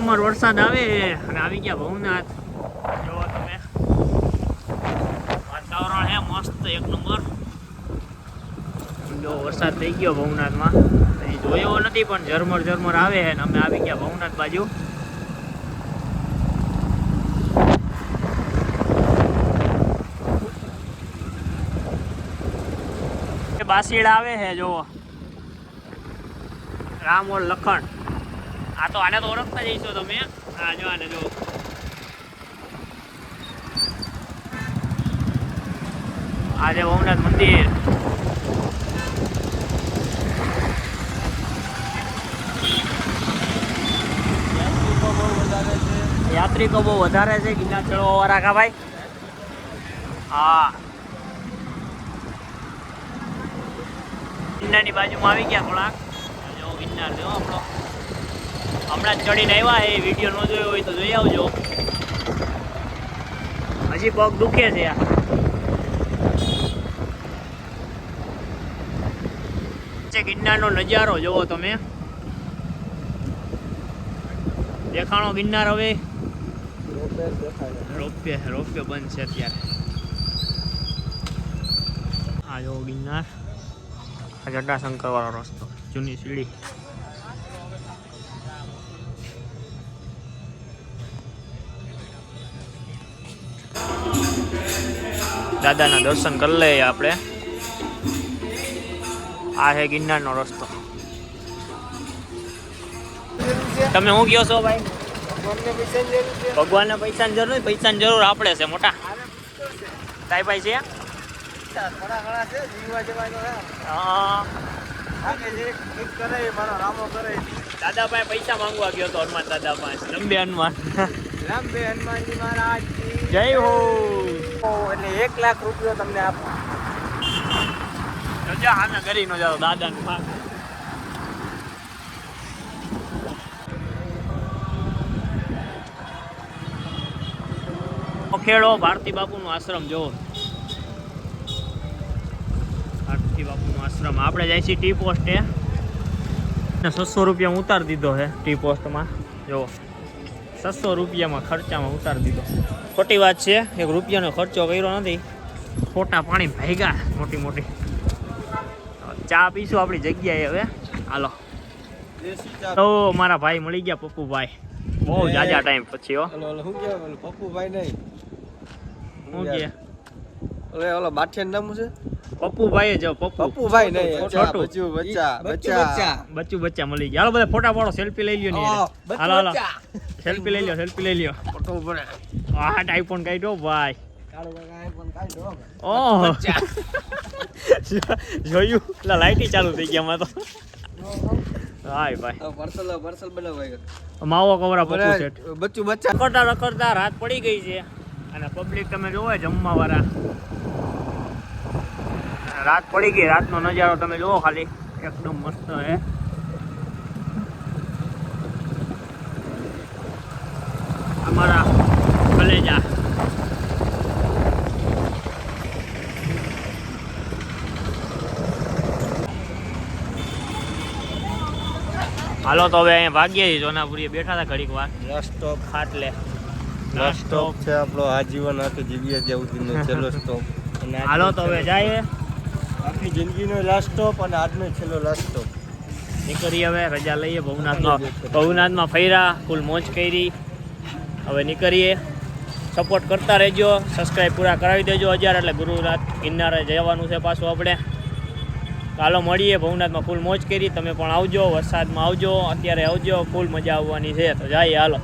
ઝરમર વરસાદ આવે અને આવી ગયા ભવનાથ. જો તમે વાતાવરણ હે મસ્ત એક નંબર. જો વરસાદ થઈ ગયો ભવનાથમાં, જોયો નથી પણ ઝરમર ઝરમર આવે છે અને અમે આવી ગયા ભવનાથ બાજુ. બાસીડા આવે છે જો રામ ઓર લખણ. આ તો આને તો ઓળખતા જઈશો તમે. હા જો આને જો આજે ભવનાથ મંદિર. યાત્રિકો બહુ વધારે છે ગિરનાર ચડવા વાળા કા ભાઈ. હા ગિરનારની બાજુમાં આવી ગયા થોડાક. જો ગિરનાર જો આપણો હમણાં જ ચડીને આવ્યા એ વિડીયો ન જોયો હોય તો જોઈ આવજો. હજી પગ દુખે છે યાર. ગિરનારનો નજારો જોવો તમે. દેખાણો ગિરનાર. હવે રોપવે બંધ છે અત્યારે. આ જો ગિરનાર. આ જટાશંકર વાળો રસ્તો, જૂની સીડી. દાદાના દર્શન કરી લઈએ આપણે. આ છે ગિરનારનો રસ્તો. તમે શું કહો છો ભાઈ? ભગવાનને પૈસાની જરૂર નથી, પૈસાની જરૂર આપણે છે મોટા. તાઈ ભાઈ છે. દાદાભાઈ પૈસા માંગવા ગયો હતો હનુમાન દાદા પાસે. લંબે હનુમાન મહારાજ જય હો. એટલે 1 લાખ રૂપિયા તમને આપો. આને કરી નો જાવ દાદાનું માંગ. ખેડો ભારતી બાપુનું આશ્રમ જો. ભારતી બાપુનું આશ્રમ. આપણે જાય છીએ ટી પોસ્ટે. 600 રૂપિયા ઉતારી દીધો છે ટી પોસ્ટમાં. જો 600 રૂપિયામાં ખર્ચામાં ઉતારી દીધો. ખોટી વાત છે, 1 રૂપિયાનો ખર્ચો કર્યો નથી. ખોટા પાણી ભાગ્યા મોટી મોટી. ચા પીશું આપણી જગ્યાએ હવે. હાલો. તો મારા ભાઈ મળી ગયા પપ્પુભાઈ. બહુ જાજા ટાઈમ પછી. હો શું કે પપ્પુભાઈ નહીં, શું કે ઓલો બાઠિયાનું નામ છે પપ્પુભાઈ. જો પપ્પુભાઈ નહીં, છોટું બચ્ચું બચ્ચા મળી ગયા. હાલો બધા ફોટા પાડો, સેલ્ફી લઈ લ્યો ને. હાલો હાલો સેલ્ફી લઈ લ્યો. ફોટો ઉપર આ આઈફોન કાઢ્યો ભાઈ. ઓહ જોયું એટલે લાઈટ ચાલુ થઈ ગયા તો. હાય ભાઈ પાર્સલ બનાવાય. માવો કવરા પપ્પુ સેટ. બચ્ચું બચ્ચા રખડતા રાત પડી ગઈ છે અને પબ્લિક તમે જોવો જમવા વાળા. રાત પડી ગઈ. રાતનો નજારો તમે જોવો ખાલી. એકદમ મસ્ત હે. અમારા કલેજા. હાલો તો હવે અહીંયા ભાગીએ છીએ. જોનાપુરીએ બેઠા હતા ઘડીક વાર. સ્ટોપ ખાટલે સ્ટોપ છે આપણો. આજીવન આખી જીવીએ ત્યાં સુધીનો છેલ્લો સ્ટોપ. હાલો તો હવે જાય. આખી જિંદગીનો લાસ્ટ સ્ટોપ અને આજનો છેલ્લો લાસ્ટ સ્ટોપ. નીકળીએ હવે. રજા લઈએ. ભવનાથમાં ફર્યા, ફૂલ મોજ કરી. હવે નીકળીએ. સપોર્ટ કરતા રહેજો. સબસ્ક્રાઈબ પૂરા કરાવી દેજો. 1000 એટલે ગુરુનાથ ગિરનારે જવાનું છે પાછું આપણે. હાલો મળીએ. ભવનાથમાં ફૂલ મોજ કરી. તમે પણ આવજો, વરસાદમાં આવજો, અત્યારે આવજો. ફૂલ મજા આવવાની છે. તો જાય હાલો.